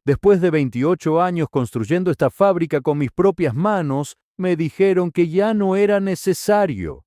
Después de 28 años construyendo esta fábrica con mis propias manos, me dijeron que ya no era necesario,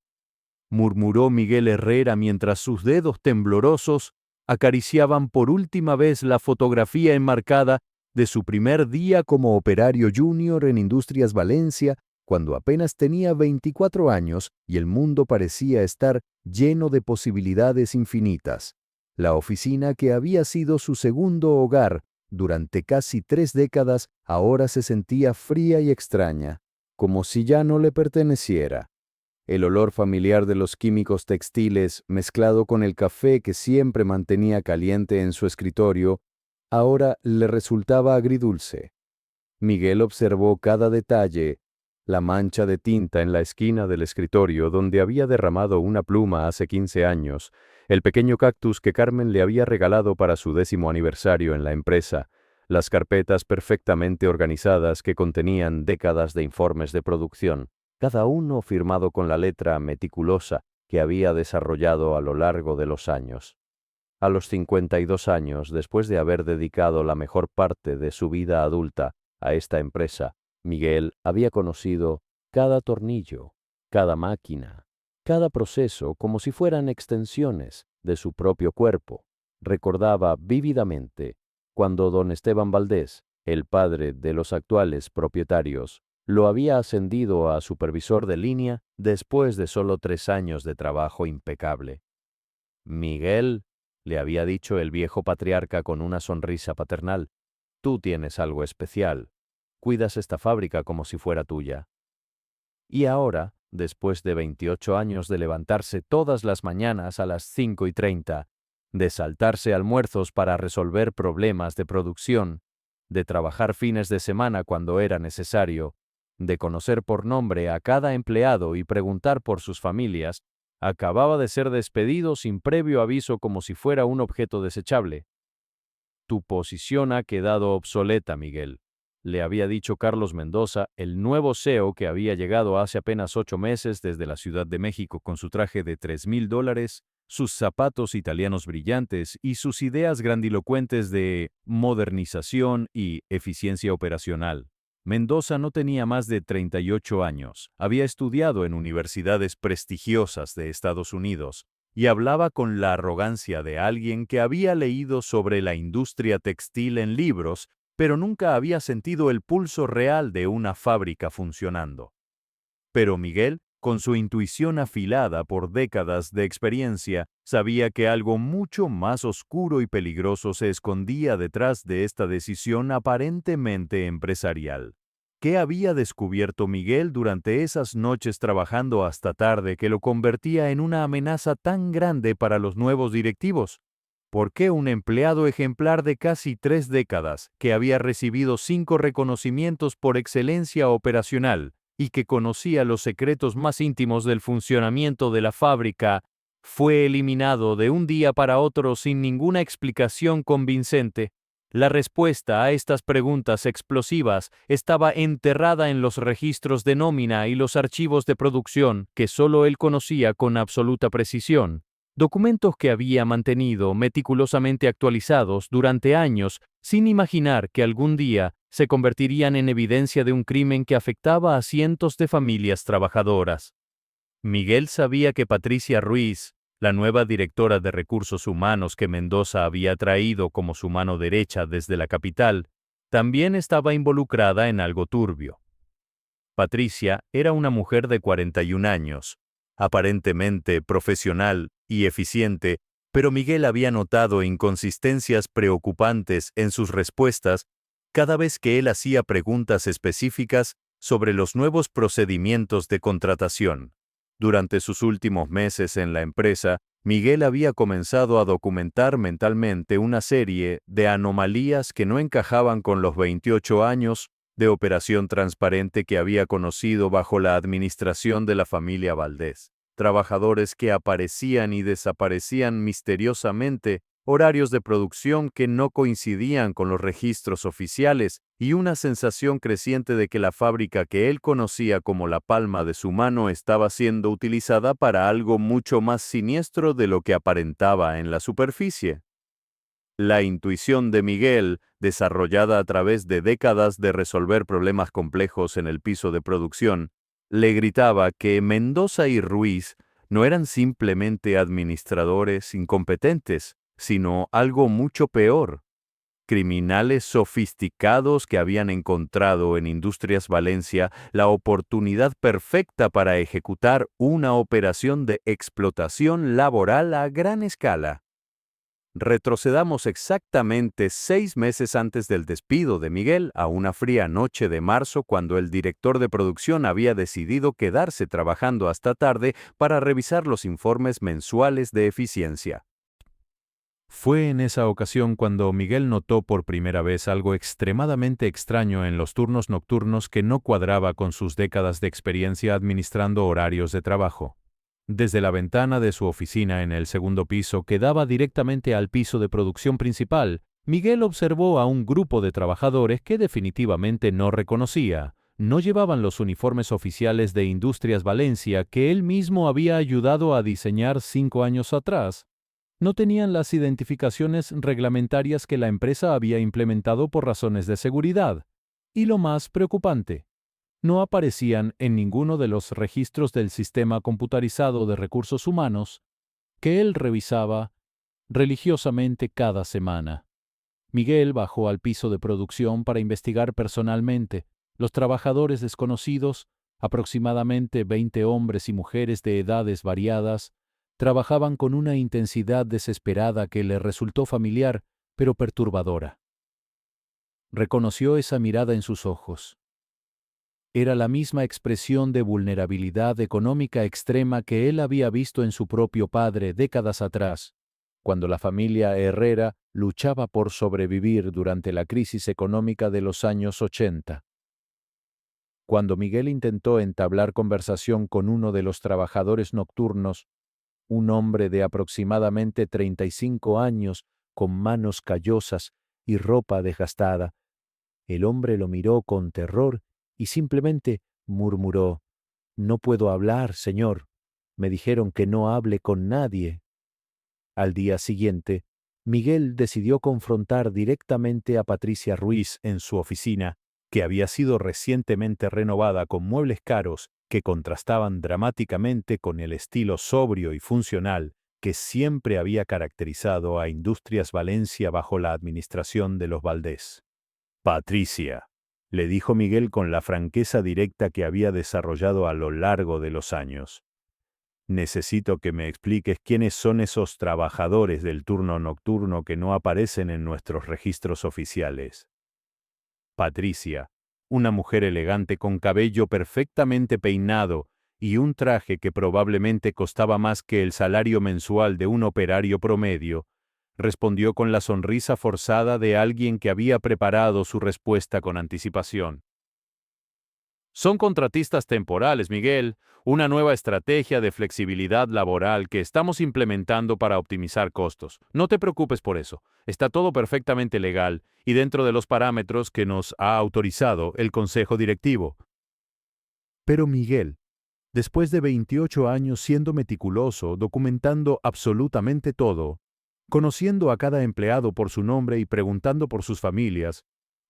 murmuró Miguel Herrera mientras sus dedos temblorosos acariciaban por última vez la fotografía enmarcada de su primer día como operario junior en Industrias Valencia, cuando apenas tenía 24 años y el mundo parecía estar lleno de posibilidades infinitas. La oficina que había sido su segundo hogar durante casi 3 décadas ahora se sentía fría y extraña, como si ya no le perteneciera. El olor familiar de los químicos textiles, mezclado con el café que siempre mantenía caliente en su escritorio, ahora le resultaba agridulce. Miguel observó cada detalle: la mancha de tinta en la esquina del escritorio donde había derramado una pluma hace 15 años, el pequeño cactus que Carmen le había regalado para su 10º aniversario en la empresa, las carpetas perfectamente organizadas que contenían décadas de informes de producción, cada uno firmado con la letra meticulosa que había desarrollado a lo largo de los años. A los 52 años, después de haber dedicado la mejor parte de su vida adulta a esta empresa, Miguel había conocido cada tornillo, cada máquina, cada proceso como si fueran extensiones de su propio cuerpo. Recordaba vívidamente cuando don Esteban Valdés, el padre de los actuales propietarios, lo había ascendido a supervisor de línea después de solo 3 años de trabajo impecable. Miguel, le había dicho el viejo patriarca con una sonrisa paternal, tú tienes algo especial. Cuidas esta fábrica como si fuera tuya. Y ahora, después de 28 años de levantarse todas las mañanas a las 5:30, de saltarse almuerzos para resolver problemas de producción, de trabajar fines de semana cuando era necesario, de conocer por nombre a cada empleado y preguntar por sus familias, acababa de ser despedido sin previo aviso como si fuera un objeto desechable. Tu posición ha quedado obsoleta, Miguel, le había dicho Carlos Mendoza, el nuevo CEO que había llegado hace apenas 8 meses desde la Ciudad de México con su traje de $3,000, sus zapatos italianos brillantes y sus ideas grandilocuentes de modernización y eficiencia operacional. Mendoza no tenía más de 38 años, había estudiado en universidades prestigiosas de Estados Unidos y hablaba con la arrogancia de alguien que había leído sobre la industria textil en libros, pero nunca había sentido el pulso real de una fábrica funcionando. Pero Miguel, con su intuición afilada por décadas de experiencia, sabía que algo mucho más oscuro y peligroso se escondía detrás de esta decisión aparentemente empresarial. ¿Qué había descubierto Miguel durante esas noches trabajando hasta tarde que lo convertía en una amenaza tan grande para los nuevos directivos? ¿Por qué un empleado ejemplar de casi 3 décadas, que había recibido 5 reconocimientos por excelencia operacional y que conocía los secretos más íntimos del funcionamiento de la fábrica, fue eliminado de un día para otro sin ninguna explicación convincente? La respuesta a estas preguntas explosivas estaba enterrada en los registros de nómina y los archivos de producción que solo él conocía con absoluta precisión. Documentos que había mantenido meticulosamente actualizados durante años sin imaginar que algún día se convertirían en evidencia de un crimen que afectaba a cientos de familias trabajadoras. Miguel sabía que Patricia Ruiz, la nueva directora de recursos humanos que Mendoza había traído como su mano derecha desde la capital, también estaba involucrada en algo turbio. Patricia era una mujer de 41 años, aparentemente profesional y eficiente, pero Miguel había notado inconsistencias preocupantes en sus respuestas cada vez que él hacía preguntas específicas sobre los nuevos procedimientos de contratación. Durante sus últimos meses en la empresa, Miguel había comenzado a documentar mentalmente una serie de anomalías que no encajaban con los 28 años de operación transparente que había conocido bajo la administración de la familia Valdés. Trabajadores que aparecían y desaparecían misteriosamente, horarios de producción que no coincidían con los registros oficiales y una sensación creciente de que la fábrica que él conocía como la palma de su mano estaba siendo utilizada para algo mucho más siniestro de lo que aparentaba en la superficie. La intuición de Miguel desarrollada a través de décadas de resolver problemas complejos en el piso de producción, le gritaba que Mendoza y Ruiz no eran simplemente administradores incompetentes, sino algo mucho peor, criminales sofisticados que habían encontrado en Industrias Valencia la oportunidad perfecta para ejecutar una operación de explotación laboral a gran escala. Retrocedamos exactamente 6 meses antes del despido de Miguel, a una fría noche de marzo, cuando el director de producción había decidido quedarse trabajando hasta tarde para revisar los informes mensuales de eficiencia. Fue en esa ocasión cuando Miguel notó por primera vez algo extremadamente extraño en los turnos nocturnos que no cuadraba con sus décadas de experiencia administrando horarios de trabajo. Desde la ventana de su oficina en el segundo piso, que daba directamente al piso de producción principal, Miguel observó a un grupo de trabajadores que definitivamente no reconocía. No llevaban los uniformes oficiales de Industrias Valencia que él mismo había ayudado a diseñar 5 años atrás. No tenían las identificaciones reglamentarias que la empresa había implementado por razones de seguridad. Y lo más preocupante, no aparecían en ninguno de los registros del sistema computarizado de recursos humanos que él revisaba religiosamente cada semana. Miguel bajó al piso de producción para investigar personalmente. Los trabajadores desconocidos, aproximadamente 20 hombres y mujeres de edades variadas, trabajaban con una intensidad desesperada que le resultó familiar, pero perturbadora. Reconoció esa mirada en sus ojos. Era la misma expresión de vulnerabilidad económica extrema que él había visto en su propio padre décadas atrás, cuando la familia Herrera luchaba por sobrevivir durante la crisis económica de los años 80. Cuando Miguel intentó entablar conversación con uno de los trabajadores nocturnos, un hombre de aproximadamente 35 años, con manos callosas y ropa desgastada, el hombre lo miró con terror y simplemente murmuró: «No puedo hablar, señor. Me dijeron que no hable con nadie». Al día siguiente, Miguel decidió confrontar directamente a Patricia Ruiz en su oficina, que había sido recientemente renovada con muebles caros que contrastaban dramáticamente con el estilo sobrio y funcional que siempre había caracterizado a Industrias Valencia bajo la administración de los Valdés. «Patricia», le dijo Miguel con la franqueza directa que había desarrollado a lo largo de los años, «necesito que me expliques quiénes son esos trabajadores del turno nocturno que no aparecen en nuestros registros oficiales». Patricia, una mujer elegante con cabello perfectamente peinado y un traje que probablemente costaba más que el salario mensual de un operario promedio, respondió con la sonrisa forzada de alguien que había preparado su respuesta con anticipación. «Son contratistas temporales, Miguel, una nueva estrategia de flexibilidad laboral que estamos implementando para optimizar costos. No te preocupes por eso, está todo perfectamente legal y dentro de los parámetros que nos ha autorizado el Consejo Directivo». Pero Miguel, después de 28 años siendo meticuloso, documentando absolutamente todo, conociendo a cada empleado por su nombre y preguntando por sus familias,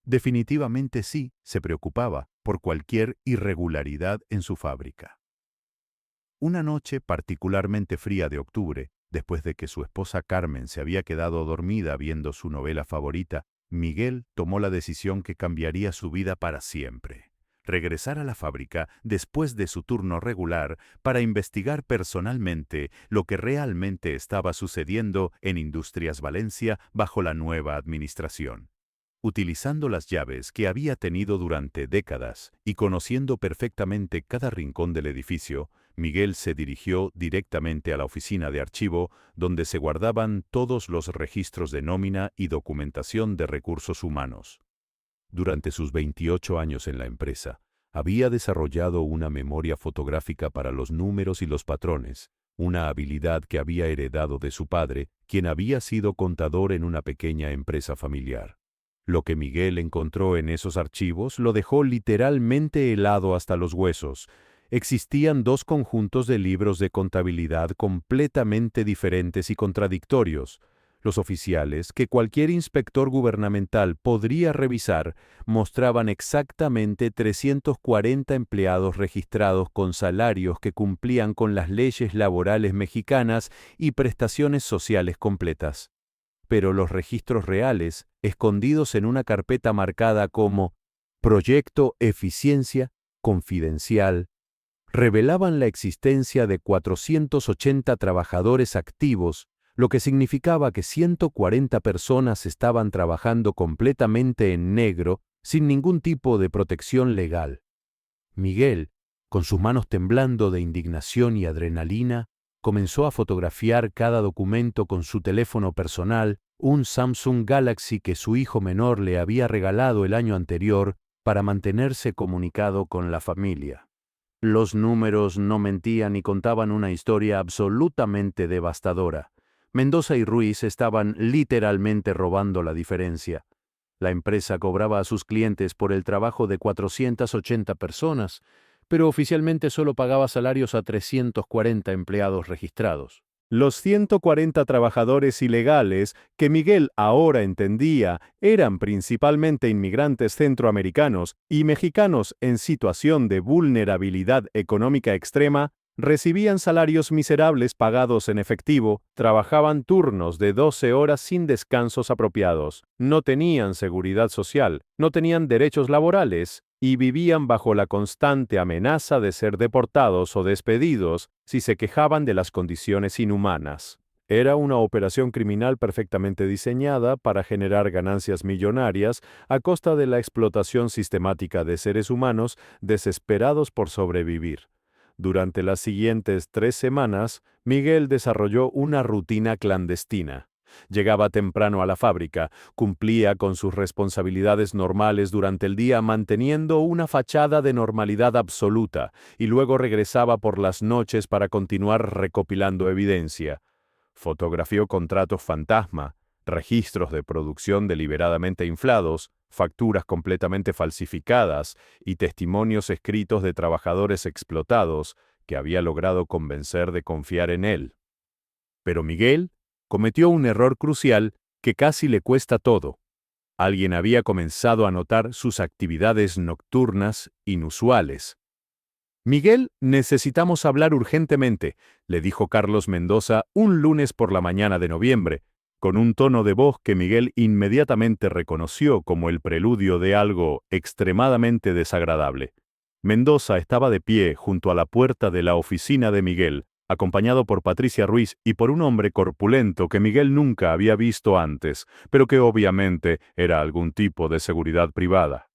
definitivamente sí se preocupaba por cualquier irregularidad en su fábrica. Una noche particularmente fría de octubre, después de que su esposa Carmen se había quedado dormida viendo su novela favorita, Miguel tomó la decisión que cambiaría su vida para siempre: regresar a la fábrica después de su turno regular para investigar personalmente lo que realmente estaba sucediendo en Industrias Valencia bajo la nueva administración. Utilizando las llaves que había tenido durante décadas y conociendo perfectamente cada rincón del edificio, Miguel se dirigió directamente a la oficina de archivo donde se guardaban todos los registros de nómina y documentación de recursos humanos. Durante sus 28 años en la empresa, había desarrollado una memoria fotográfica para los números y los patrones, una habilidad que había heredado de su padre, quien había sido contador en una pequeña empresa familiar. Lo que Miguel encontró en esos archivos lo dejó literalmente helado hasta los huesos. Existían 2 conjuntos de libros de contabilidad completamente diferentes y contradictorios. Los oficiales, que cualquier inspector gubernamental podría revisar, mostraban exactamente 340 empleados registrados con salarios que cumplían con las leyes laborales mexicanas y prestaciones sociales completas. Pero los registros reales, escondidos en una carpeta marcada como Proyecto Eficiencia Confidencial, revelaban la existencia de 480 trabajadores activos, lo que significaba que 140 personas estaban trabajando completamente en negro, sin ningún tipo de protección legal. Miguel, con sus manos temblando de indignación y adrenalina, comenzó a fotografiar cada documento con su teléfono personal, un Samsung Galaxy que su hijo menor le había regalado el año anterior para mantenerse comunicado con la familia. Los números no mentían y contaban una historia absolutamente devastadora. Mendoza y Ruiz estaban literalmente robando la diferencia. La empresa cobraba a sus clientes por el trabajo de 480 personas, pero oficialmente solo pagaba salarios a 340 empleados registrados. Los 140 trabajadores ilegales, que Miguel ahora entendía, eran principalmente inmigrantes centroamericanos y mexicanos en situación de vulnerabilidad económica extrema, recibían salarios miserables pagados en efectivo, trabajaban turnos de 12 horas sin descansos apropiados, no tenían seguridad social, no tenían derechos laborales y vivían bajo la constante amenaza de ser deportados o despedidos si se quejaban de las condiciones inhumanas. Era una operación criminal perfectamente diseñada para generar ganancias millonarias a costa de la explotación sistemática de seres humanos desesperados por sobrevivir. Durante las siguientes 3 semanas, Miguel desarrolló una rutina clandestina. Llegaba temprano a la fábrica, cumplía con sus responsabilidades normales durante el día manteniendo una fachada de normalidad absoluta, y luego regresaba por las noches para continuar recopilando evidencia. Fotografió contratos fantasma, registros de producción deliberadamente inflados, facturas completamente falsificadas y testimonios escritos de trabajadores explotados que había logrado convencer de confiar en él. Pero Miguel cometió un error crucial que casi le cuesta todo. Alguien había comenzado a notar sus actividades nocturnas inusuales. «Miguel, necesitamos hablar urgentemente», le dijo Carlos Mendoza un lunes por la mañana de noviembre, con un tono de voz que Miguel inmediatamente reconoció como el preludio de algo extremadamente desagradable. Mendoza estaba de pie junto a la puerta de la oficina de Miguel, acompañado por Patricia Ruiz y por un hombre corpulento que Miguel nunca había visto antes, pero que obviamente era algún tipo de seguridad privada.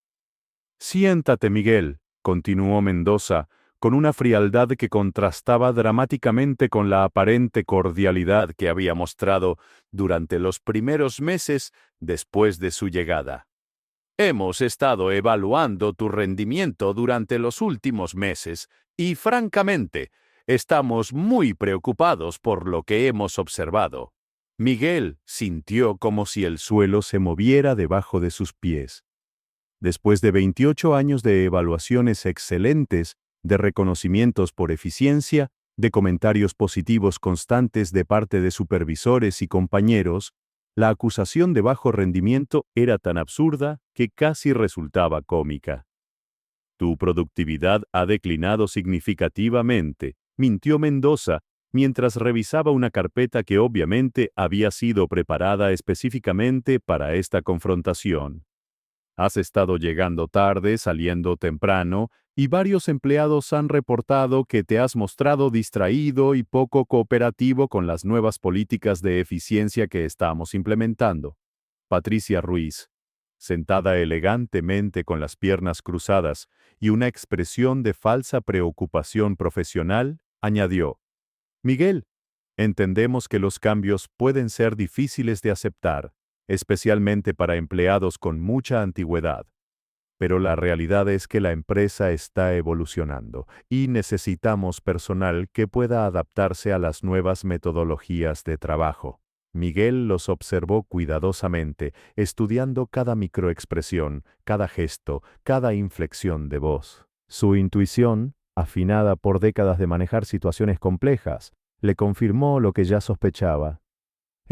«Siéntate, Miguel», continuó Mendoza, con una frialdad que contrastaba dramáticamente con la aparente cordialidad que había mostrado durante los primeros meses después de su llegada. «Hemos estado evaluando tu rendimiento durante los últimos meses y, francamente, estamos muy preocupados por lo que hemos observado». Miguel sintió como si el suelo se moviera debajo de sus pies. Después de 28 años de evaluaciones excelentes, de reconocimientos por eficiencia, de comentarios positivos constantes de parte de supervisores y compañeros, la acusación de bajo rendimiento era tan absurda que casi resultaba cómica. «Tu productividad ha declinado significativamente», mintió Mendoza, mientras revisaba una carpeta que obviamente había sido preparada específicamente para esta confrontación. «Has estado llegando tarde, saliendo temprano, y varios empleados han reportado que te has mostrado distraído y poco cooperativo con las nuevas políticas de eficiencia que estamos implementando». Patricia Ruiz, sentada elegantemente con las piernas cruzadas y una expresión de falsa preocupación profesional, añadió: «Miguel, entendemos que los cambios pueden ser difíciles de aceptar, especialmente para empleados con mucha antigüedad. Pero la realidad es que la empresa está evolucionando y necesitamos personal que pueda adaptarse a las nuevas metodologías de trabajo». Miguel los observó cuidadosamente, estudiando cada microexpresión, cada gesto, cada inflexión de voz. Su intuición, afinada por décadas de manejar situaciones complejas, le confirmó lo que ya sospechaba.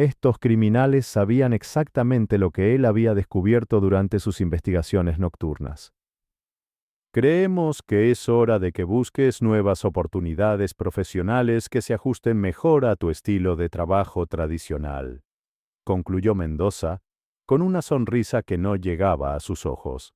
Estos criminales sabían exactamente lo que él había descubierto durante sus investigaciones nocturnas. Creemos que es hora de que busques nuevas oportunidades profesionales que se ajusten mejor a tu estilo de trabajo tradicional, concluyó Mendoza, con una sonrisa que no llegaba a sus ojos.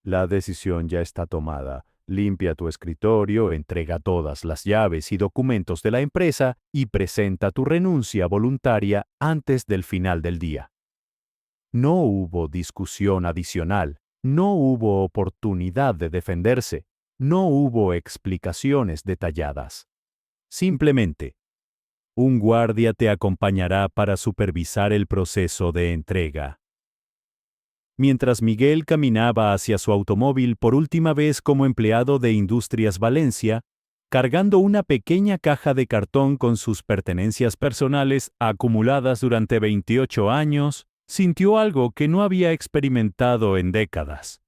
La decisión ya está tomada. Limpia tu escritorio, entrega todas las llaves y documentos de la empresa y presenta tu renuncia voluntaria antes del final del día. No hubo discusión adicional, no hubo oportunidad de defenderse, no hubo explicaciones detalladas. Simplemente, un guardia te acompañará para supervisar el proceso de entrega. Mientras Miguel caminaba hacia su automóvil por última vez como empleado de Industrias Valencia, cargando una pequeña caja de cartón con sus pertenencias personales acumuladas durante 28 años, sintió algo que no había experimentado en décadas.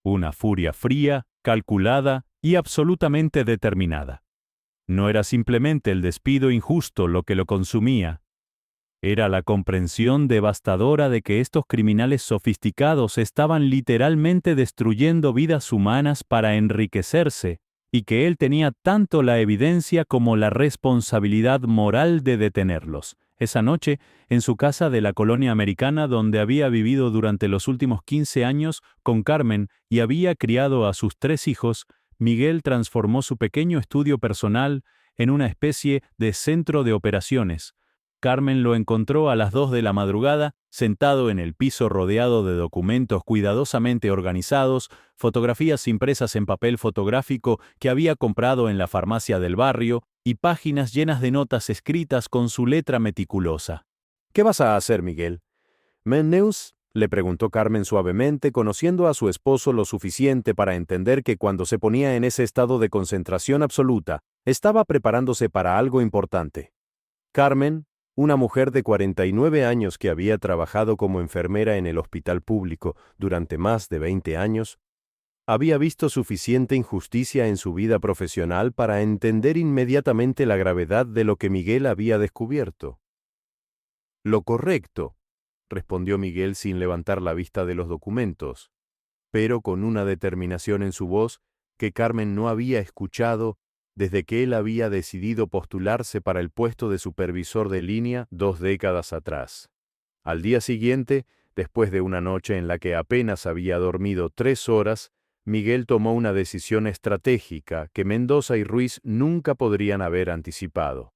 Una furia fría, calculada y absolutamente determinada. No era simplemente el despido injusto lo que lo consumía. Era la comprensión devastadora de que estos criminales sofisticados estaban literalmente destruyendo vidas humanas para enriquecerse, y que él tenía tanto la evidencia como la responsabilidad moral de detenerlos. Esa noche, en su casa de la colonia americana donde había vivido durante los últimos 15 años con Carmen y había criado a sus 3 hijos, Miguel transformó su pequeño estudio personal en una especie de centro de operaciones. Carmen lo encontró a las 2 de la madrugada, sentado en el piso rodeado de documentos cuidadosamente organizados, fotografías impresas en papel fotográfico que había comprado en la farmacia del barrio y páginas llenas de notas escritas con su letra meticulosa. ¿Qué vas a hacer, Miguel? ¿Menneus? Le preguntó Carmen suavemente, conociendo a su esposo lo suficiente para entender que cuando se ponía en ese estado de concentración absoluta, estaba preparándose para algo importante. Carmen, una mujer de 49 años que había trabajado como enfermera en el hospital público durante más de 20 años, había visto suficiente injusticia en su vida profesional para entender inmediatamente la gravedad de lo que Miguel había descubierto. Lo correcto, respondió Miguel sin levantar la vista de los documentos, pero con una determinación en su voz que Carmen no había escuchado desde que él había decidido postularse para el puesto de supervisor de línea 2 décadas atrás. Al día siguiente, después de una noche en la que apenas había dormido 3 horas, Miguel tomó una decisión estratégica que Mendoza y Ruiz nunca podrían haber anticipado.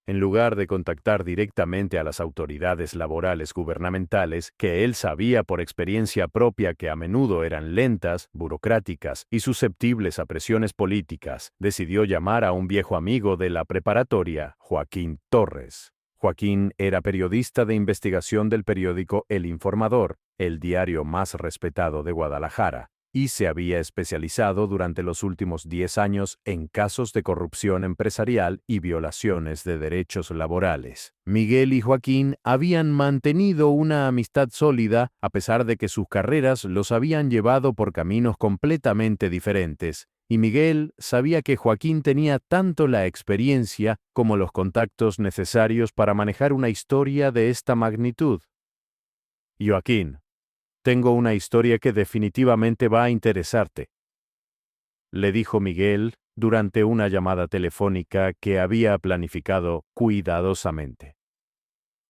En lugar de contactar directamente a las autoridades laborales gubernamentales, que él sabía por experiencia propia que a menudo eran lentas, burocráticas y susceptibles a presiones políticas, decidió llamar a un viejo amigo de la preparatoria, Joaquín Torres. Joaquín era periodista de investigación del periódico El Informador, el diario más respetado de Guadalajara, y se había especializado durante los últimos 10 años en casos de corrupción empresarial y violaciones de derechos laborales. Miguel y Joaquín habían mantenido una amistad sólida a pesar de que sus carreras los habían llevado por caminos completamente diferentes, y Miguel sabía que Joaquín tenía tanto la experiencia como los contactos necesarios para manejar una historia de esta magnitud. Joaquín, tengo una historia que definitivamente va a interesarte, le dijo Miguel durante una llamada telefónica que había planificado cuidadosamente.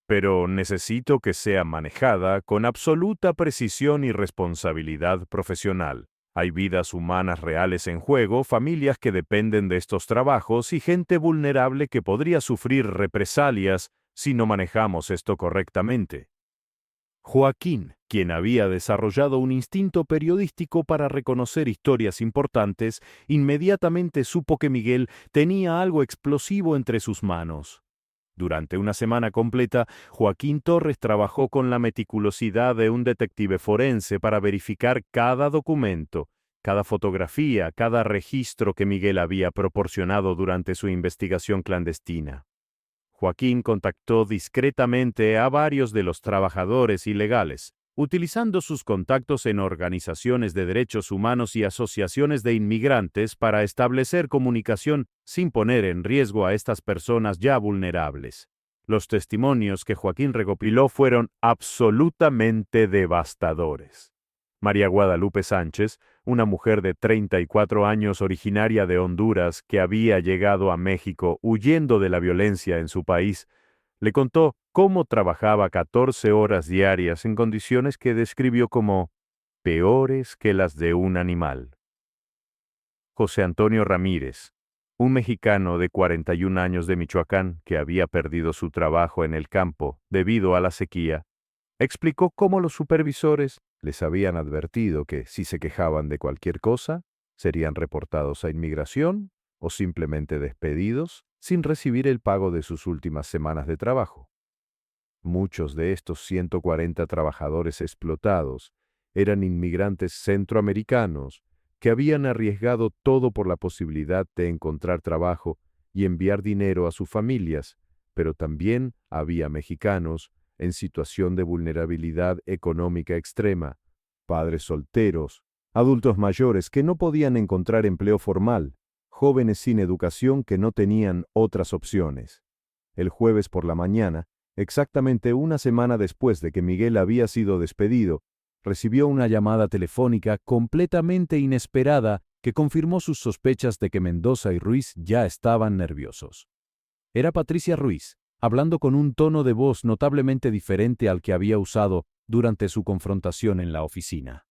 Pero necesito que sea manejada con absoluta precisión y responsabilidad profesional. Hay vidas humanas reales en juego, familias que dependen de estos trabajos y gente vulnerable que podría sufrir represalias si no manejamos esto correctamente. Joaquín, quien había desarrollado un instinto periodístico para reconocer historias importantes, inmediatamente supo que Miguel tenía algo explosivo entre sus manos. Durante una semana completa, Joaquín Torres trabajó con la meticulosidad de un detective forense para verificar cada documento, cada fotografía, cada registro que Miguel había proporcionado durante su investigación clandestina. Joaquín contactó discretamente a varios de los trabajadores ilegales, utilizando sus contactos en organizaciones de derechos humanos y asociaciones de inmigrantes para establecer comunicación sin poner en riesgo a estas personas ya vulnerables. Los testimonios que Joaquín recopiló fueron absolutamente devastadores. María Guadalupe Sánchez, una mujer de 34 años originaria de Honduras que había llegado a México huyendo de la violencia en su país, le contó cómo trabajaba 14 horas diarias en condiciones que describió como peores que las de un animal. José Antonio Ramírez, un mexicano de 41 años de Michoacán que había perdido su trabajo en el campo debido a la sequía, explicó cómo los supervisores les habían advertido que si se quejaban de cualquier cosa, serían reportados a inmigración o simplemente despedidos sin recibir el pago de sus últimas semanas de trabajo. Muchos de estos 140 trabajadores explotados eran inmigrantes centroamericanos que habían arriesgado todo por la posibilidad de encontrar trabajo y enviar dinero a sus familias, pero también había mexicanos en situación de vulnerabilidad económica extrema, padres solteros, adultos mayores que no podían encontrar empleo formal, jóvenes sin educación que no tenían otras opciones. El jueves por la mañana, exactamente una semana después de que Miguel había sido despedido, recibió una llamada telefónica completamente inesperada que confirmó sus sospechas de que Mendoza y Ruiz ya estaban nerviosos. Era Patricia Ruiz, hablando con un tono de voz notablemente diferente al que había usado durante su confrontación en la oficina.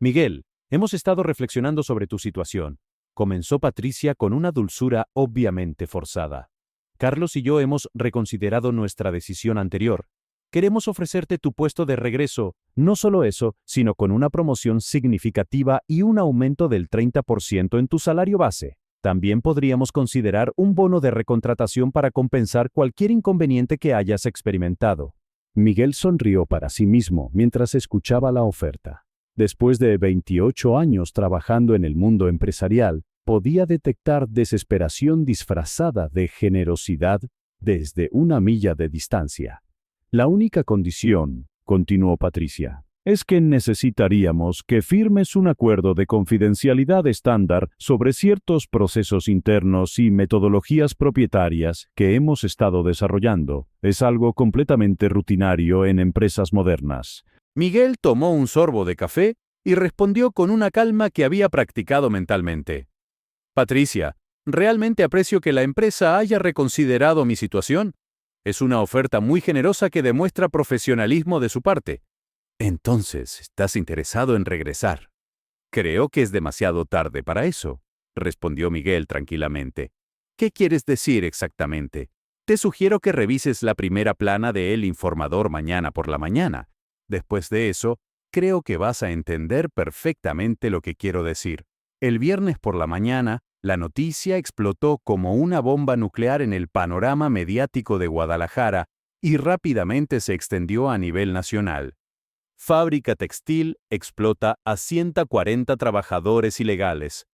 Miguel, hemos estado reflexionando sobre tu situación, comenzó Patricia con una dulzura obviamente forzada. Carlos y yo hemos reconsiderado nuestra decisión anterior. Queremos ofrecerte tu puesto de regreso, no solo eso, sino con una promoción significativa y un aumento del 30% en tu salario base. También podríamos considerar un bono de recontratación para compensar cualquier inconveniente que hayas experimentado. Miguel sonrió para sí mismo mientras escuchaba la oferta. Después de 28 años trabajando en el mundo empresarial, podía detectar desesperación disfrazada de generosidad desde una milla de distancia. La única condición, continuó Patricia, es que necesitaríamos que firmes un acuerdo de confidencialidad estándar sobre ciertos procesos internos y metodologías propietarias que hemos estado desarrollando. Es algo completamente rutinario en empresas modernas. Miguel tomó un sorbo de café y respondió con una calma que había practicado mentalmente. Patricia, realmente aprecio que la empresa haya reconsiderado mi situación. Es una oferta muy generosa que demuestra profesionalismo de su parte. Entonces, ¿estás interesado en regresar? Creo que es demasiado tarde para eso, respondió Miguel tranquilamente. ¿Qué quieres decir exactamente? Te sugiero que revises la primera plana de El Informador mañana por la mañana. Después de eso, creo que vas a entender perfectamente lo que quiero decir. El viernes por la mañana, la noticia explotó como una bomba nuclear en el panorama mediático de Guadalajara y rápidamente se extendió a nivel nacional. Fábrica textil explota a 140 trabajadores ilegales.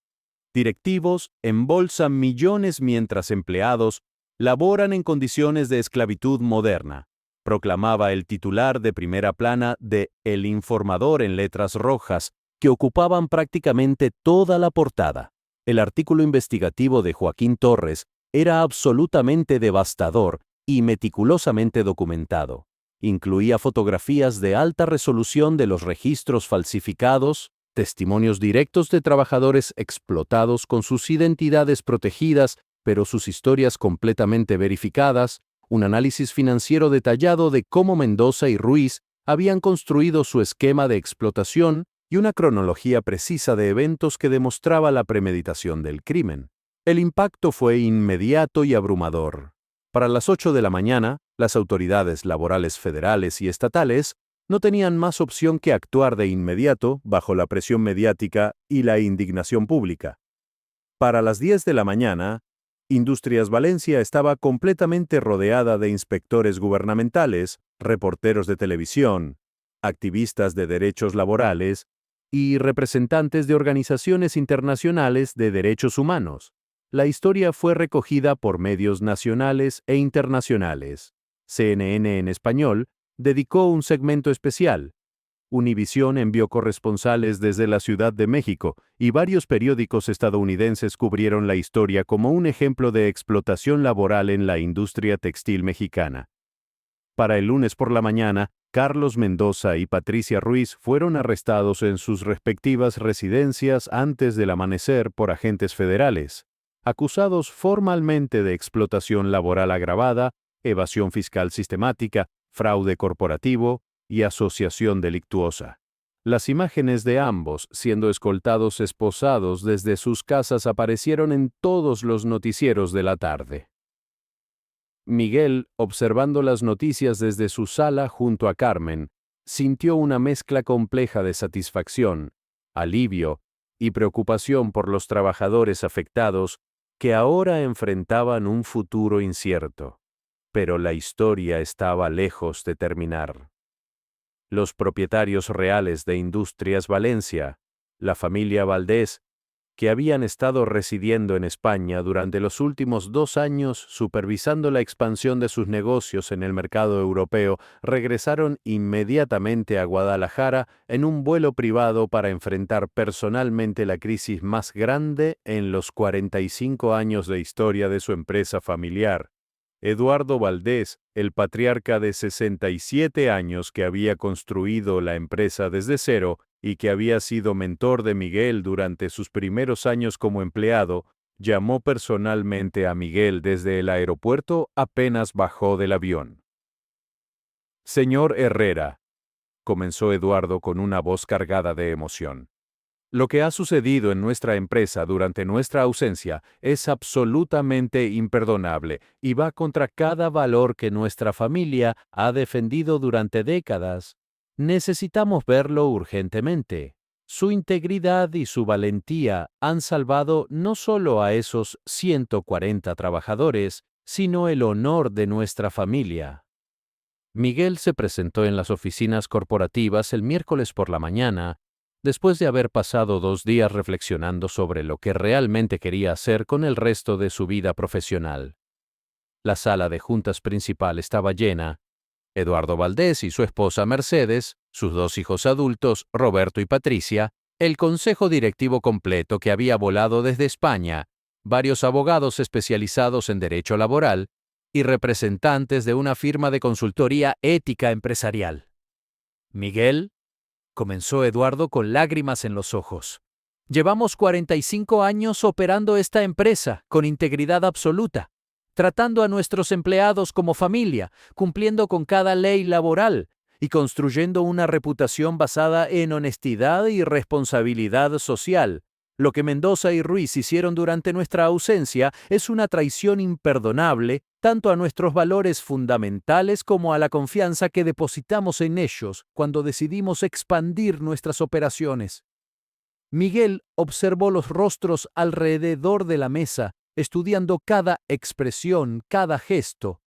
Directivos embolsan millones mientras empleados laboran en condiciones de esclavitud moderna, proclamaba el titular de primera plana de El Informador en letras rojas, que ocupaban prácticamente toda la portada. El artículo investigativo de Joaquín Torres era absolutamente devastador y meticulosamente documentado. Incluía fotografías de alta resolución de los registros falsificados, testimonios directos de trabajadores explotados con sus identidades protegidas, pero sus historias completamente verificadas, un análisis financiero detallado de cómo Mendoza y Ruiz habían construido su esquema de explotación y una cronología precisa de eventos que demostraba la premeditación del crimen. El impacto fue inmediato y abrumador. Para las 8 de la mañana, las autoridades laborales federales y estatales no tenían más opción que actuar de inmediato bajo la presión mediática y la indignación pública. Para las 10 de la mañana, Industrias Valencia estaba completamente rodeada de inspectores gubernamentales, reporteros de televisión, activistas de derechos laborales y representantes de organizaciones internacionales de derechos humanos. La historia fue recogida por medios nacionales e internacionales. CNN en español dedicó un segmento especial, Univisión envió corresponsales desde la Ciudad de México y varios periódicos estadounidenses cubrieron la historia como un ejemplo de explotación laboral en la industria textil mexicana. Para el lunes por la mañana, Carlos Mendoza y Patricia Ruiz fueron arrestados en sus respectivas residencias antes del amanecer por agentes federales, acusados formalmente de explotación laboral agravada, evasión fiscal sistemática, fraude corporativo y asociación delictuosa. Las imágenes de ambos siendo escoltados esposados desde sus casas aparecieron en todos los noticieros de la tarde. Miguel, observando las noticias desde su sala junto a Carmen, sintió una mezcla compleja de satisfacción, alivio y preocupación por los trabajadores afectados que ahora enfrentaban un futuro incierto. Pero la historia estaba lejos de terminar. Los propietarios reales de Industrias Valencia, la familia Valdés, que habían estado residiendo en España durante los últimos 2 años supervisando la expansión de sus negocios en el mercado europeo, regresaron inmediatamente a Guadalajara en un vuelo privado para enfrentar personalmente la crisis más grande en los 45 años de historia de su empresa familiar. Eduardo Valdés, el patriarca de 67 años que había construido la empresa desde cero y que había sido mentor de Miguel durante sus primeros años como empleado, llamó personalmente a Miguel desde el aeropuerto apenas bajó del avión. «Señor Herrera», comenzó Eduardo con una voz cargada de emoción. «Lo que ha sucedido en nuestra empresa durante nuestra ausencia es absolutamente imperdonable y va contra cada valor que nuestra familia ha defendido durante décadas. Necesitamos verlo urgentemente. Su integridad y su valentía han salvado no solo a esos 140 trabajadores, sino el honor de nuestra familia». Miguel se presentó en las oficinas corporativas el miércoles por la mañana, después de haber pasado 2 días reflexionando sobre lo que realmente quería hacer con el resto de su vida profesional. La sala de juntas principal estaba llena. Eduardo Valdés y su esposa Mercedes, sus 2 hijos adultos, Roberto y Patricia, el consejo directivo completo que había volado desde España, varios abogados especializados en derecho laboral y representantes de una firma de consultoría ética empresarial. «Miguel», comenzó Eduardo con lágrimas en los ojos, «llevamos 45 años operando esta empresa con integridad absoluta, tratando a nuestros empleados como familia, cumpliendo con cada ley laboral y construyendo una reputación basada en honestidad y responsabilidad social. Lo que Mendoza y Ruiz hicieron durante nuestra ausencia es una traición imperdonable tanto a nuestros valores fundamentales como a la confianza que depositamos en ellos cuando decidimos expandir nuestras operaciones». Miguel observó los rostros alrededor de la mesa, estudiando cada expresión, cada gesto.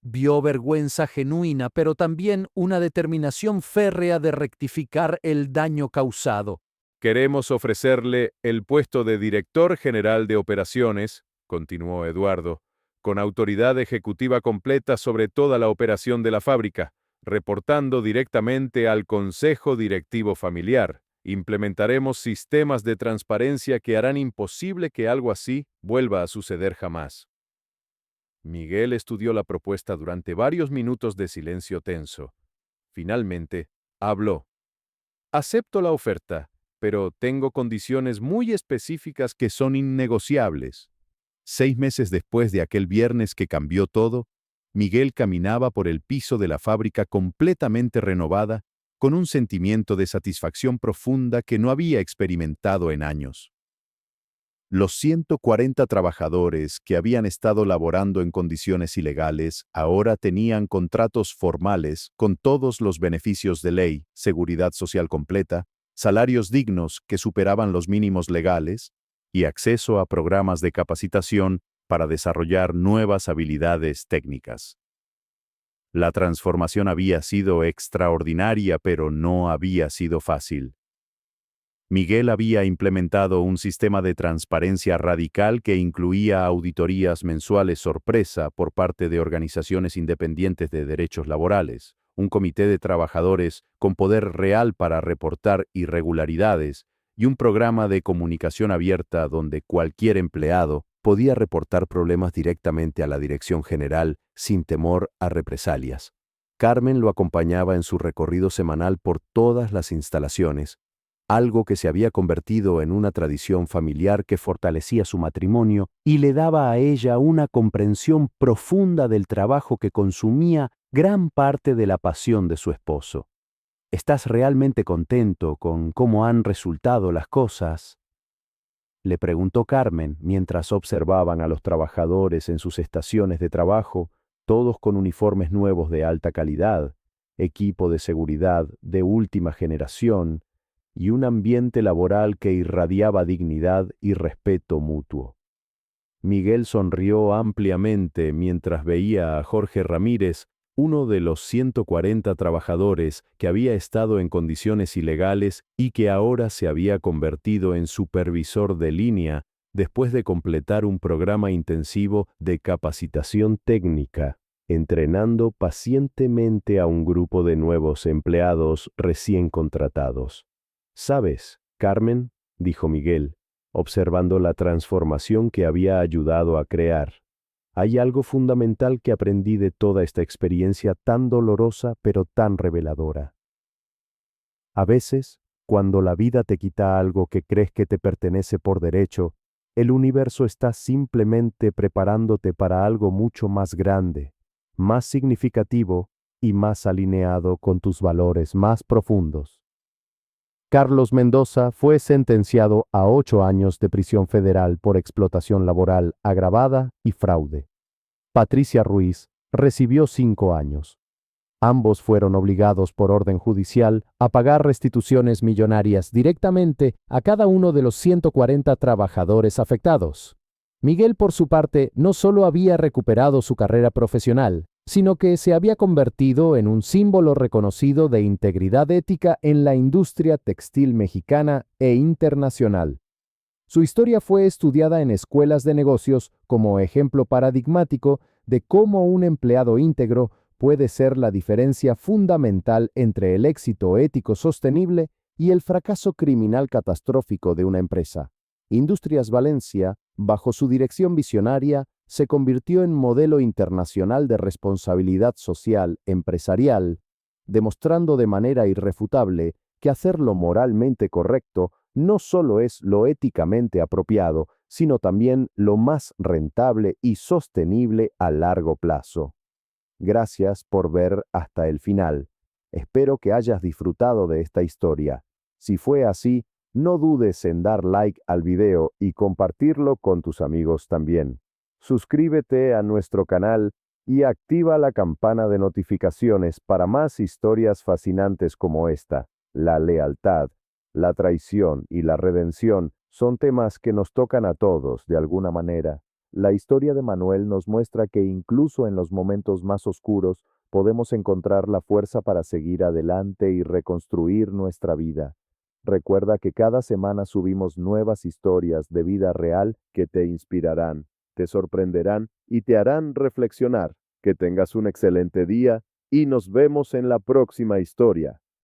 Vio vergüenza genuina, pero también una determinación férrea de rectificar el daño causado. «Queremos ofrecerle el puesto de director general de operaciones», continuó Eduardo, «con autoridad ejecutiva completa sobre toda la operación de la fábrica, reportando directamente al Consejo Directivo Familiar. Implementaremos sistemas de transparencia que harán imposible que algo así vuelva a suceder jamás». Miguel estudió la propuesta durante varios minutos de silencio tenso. Finalmente, habló. «Acepto la oferta, pero tengo condiciones muy específicas que son innegociables». 6 meses después de aquel viernes que cambió todo, Miguel caminaba por el piso de la fábrica completamente renovada, con un sentimiento de satisfacción profunda que no había experimentado en años. Los 140 trabajadores que habían estado laborando en condiciones ilegales ahora tenían contratos formales con todos los beneficios de ley, seguridad social completa, salarios dignos que superaban los mínimos legales y acceso a programas de capacitación para desarrollar nuevas habilidades técnicas. La transformación había sido extraordinaria, pero no había sido fácil. Miguel había implementado un sistema de transparencia radical que incluía auditorías mensuales sorpresa por parte de organizaciones independientes de derechos laborales, un comité de trabajadores con poder real para reportar irregularidades y un programa de comunicación abierta donde cualquier empleado podía reportar problemas directamente a la dirección general sin temor a represalias. Carmen lo acompañaba en su recorrido semanal por todas las instalaciones, algo que se había convertido en una tradición familiar que fortalecía su matrimonio y le daba a ella una comprensión profunda del trabajo que consumía gran parte de la pasión de su esposo. ¿Estás realmente contento con cómo han resultado las cosas?, le preguntó Carmen mientras observaban a los trabajadores en sus estaciones de trabajo, todos con uniformes nuevos de alta calidad, equipo de seguridad de última generación y un ambiente laboral que irradiaba dignidad y respeto mutuo. Miguel sonrió ampliamente mientras veía a Jorge Ramírez, uno de los 140 trabajadores que había estado en condiciones ilegales y que ahora se había convertido en supervisor de línea después de completar un programa intensivo de capacitación técnica, entrenando pacientemente a un grupo de nuevos empleados recién contratados. «¿Sabes, Carmen?», dijo Miguel, observando la transformación que había ayudado a crear. «Hay algo fundamental que aprendí de toda esta experiencia tan dolorosa pero tan reveladora. A veces, cuando la vida te quita algo que crees que te pertenece por derecho, el universo está simplemente preparándote para algo mucho más grande, más significativo y más alineado con tus valores más profundos». Carlos Mendoza fue sentenciado a 8 años de prisión federal por explotación laboral agravada y fraude. Patricia Ruiz recibió 5 años. Ambos fueron obligados por orden judicial a pagar restituciones millonarias directamente a cada uno de los 140 trabajadores afectados. Miguel, por su parte, no solo había recuperado su carrera profesional, sino que se había convertido en un símbolo reconocido de integridad ética en la industria textil mexicana e internacional. Su historia fue estudiada en escuelas de negocios como ejemplo paradigmático de cómo un empleado íntegro puede ser la diferencia fundamental entre el éxito ético sostenible y el fracaso criminal catastrófico de una empresa. Industrias Valencia, bajo su dirección visionaria, se convirtió en modelo internacional de responsabilidad social empresarial, demostrando de manera irrefutable que hacer lo moralmente correcto no solo es lo éticamente apropiado, sino también lo más rentable y sostenible a largo plazo. Gracias por ver hasta el final. Espero que hayas disfrutado de esta historia. Si fue así, no dudes en dar like al video y compartirlo con tus amigos también. Suscríbete a nuestro canal y activa la campana de notificaciones para más historias fascinantes como esta. La lealtad, la traición y la redención son temas que nos tocan a todos de alguna manera. La historia de Manuel nos muestra que incluso en los momentos más oscuros podemos encontrar la fuerza para seguir adelante y reconstruir nuestra vida. Recuerda que cada semana subimos nuevas historias de vida real que te inspirarán, te sorprenderán y te harán reflexionar. Que tengas un excelente día y nos vemos en la próxima historia.